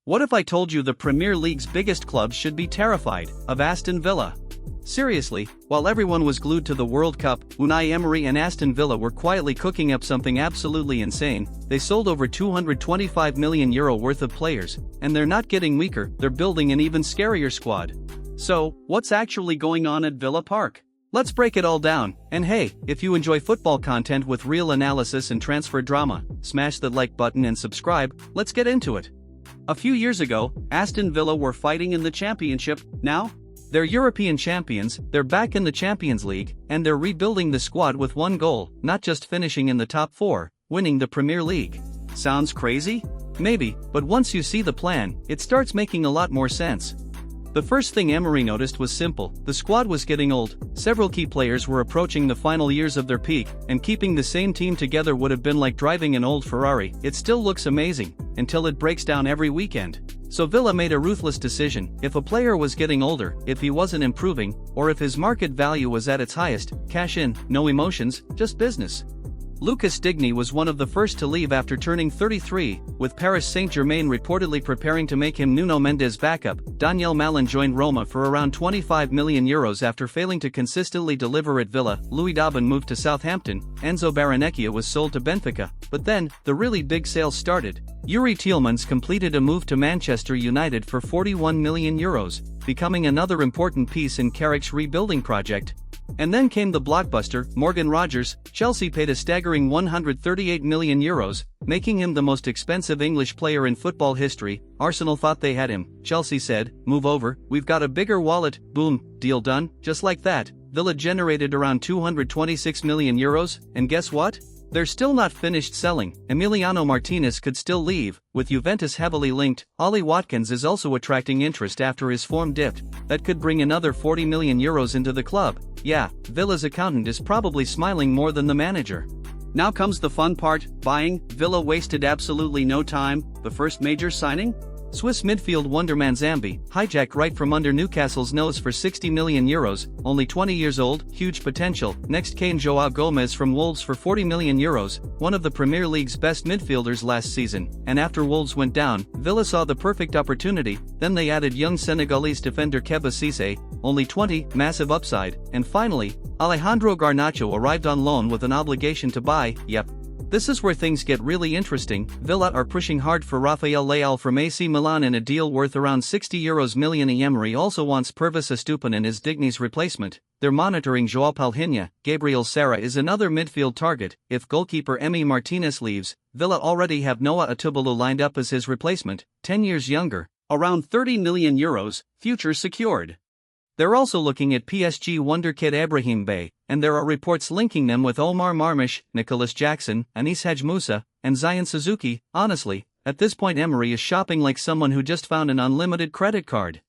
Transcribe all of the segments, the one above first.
What if I told you the Premier League's biggest clubs should be terrified of Aston Villa? Seriously, while everyone was glued to the World Cup, Unai Emery and Aston Villa were quietly cooking up something absolutely insane. They sold over €225 million worth of players, and they're not getting weaker, they're building an even scarier squad. So, what's actually going on at Villa Park? Let's break it all down, and hey, if you enjoy football content with real analysis and transfer drama, smash the like button and subscribe. Let's get into it. A few years ago, Aston Villa were fighting in the Championship. Now, they're European champions, they're back in the Champions League, and they're rebuilding the squad with one goal, not just finishing in the top four, winning the Premier League. Sounds crazy? Maybe, but once you see the plan, it starts making a lot more sense. The first thing Emery noticed was simple: the squad was getting old, several key players were approaching the final years of their peak, and keeping the same team together would have been like driving an old Ferrari. It still looks amazing, until it breaks down every weekend. So Villa made a ruthless decision: if a player was getting older, if he wasn't improving, or if his market value was at its highest, cash in, no emotions, just business. Lucas Digne was one of the first to leave after turning 33, with Paris Saint-Germain reportedly preparing to make him Nuno Mendes' backup. Daniel Malin joined Roma for around €25 million after failing to consistently deliver at Villa. Louis Dabin moved to Southampton, Enzo Baranecchia was sold to Benfica, but then, the really big sales started. Yuri Tielemans completed a move to Manchester United for €41 million, becoming another important piece in Carrick's rebuilding project. And then came the blockbuster, Morgan Rogers. Chelsea paid a staggering €138 million, making him the most expensive English player in football history. Arsenal thought they had him. Chelsea said, "Move over, we've got a bigger wallet." Boom, deal done. Just like that, Villa generated around €226 million, and guess what? They're still not finished selling. Emiliano Martinez could still leave, with Juventus heavily linked. Ollie Watkins is also attracting interest after his form dipped. That could bring another €40 million into the club. Yeah, Villa's accountant is probably smiling more than the manager. Now comes the fun part: buying. Villa wasted absolutely no time. The first major signing? Swiss midfield wonder Manzambi, hijacked right from under Newcastle's nose for €60 million, only 20 years old, huge potential. Next came Joao Gomez from Wolves for €40 million, one of the Premier League's best midfielders last season, and after Wolves went down, Villa saw the perfect opportunity. Then they added young Senegalese defender Keba Cisse, only 20, massive upside, and finally, Alejandro Garnacho arrived on loan with an obligation to buy. Yep. This is where things get really interesting. Villa are pushing hard for Rafael Leao from AC Milan in a deal worth around €60 million. Emery also wants Pervis Estupiñán as Digne's replacement. They're monitoring João Palhinha. Gabriel Sara is another midfield target. If goalkeeper Emi Martinez leaves, Villa already have Noah Atubulu lined up as his replacement, 10 years younger, around €30 million, future secured. They're also looking at PSG wonderkid Ibrahim Bey, and there are reports linking them with Omar Marmish, Nicholas Jackson, Anis Hadj Moussa, and Zion Suzuki. Honestly, at this point Emery is shopping like someone who just found an unlimited credit card.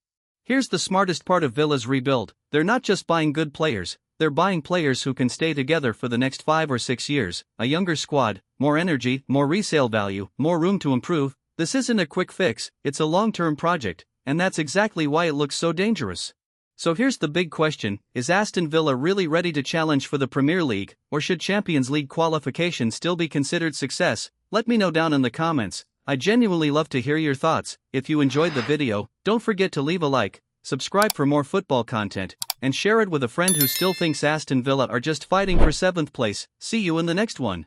Here's the smartest part of Villa's rebuild: they're not just buying good players, they're buying players who can stay together for the next 5 or 6 years. A younger squad, more energy, more resale value, more room to improve. This isn't a quick fix, it's a long-term project, and that's exactly why it looks so dangerous. So here's the big question: is Aston Villa really ready to challenge for the Premier League, or should Champions League qualification still be considered success? Let me know down in the comments. I genuinely love to hear your thoughts. If you enjoyed the video, don't forget to leave a like, subscribe for more football content, and share it with a friend who still thinks Aston Villa are just fighting for 7th place. See you in the next one.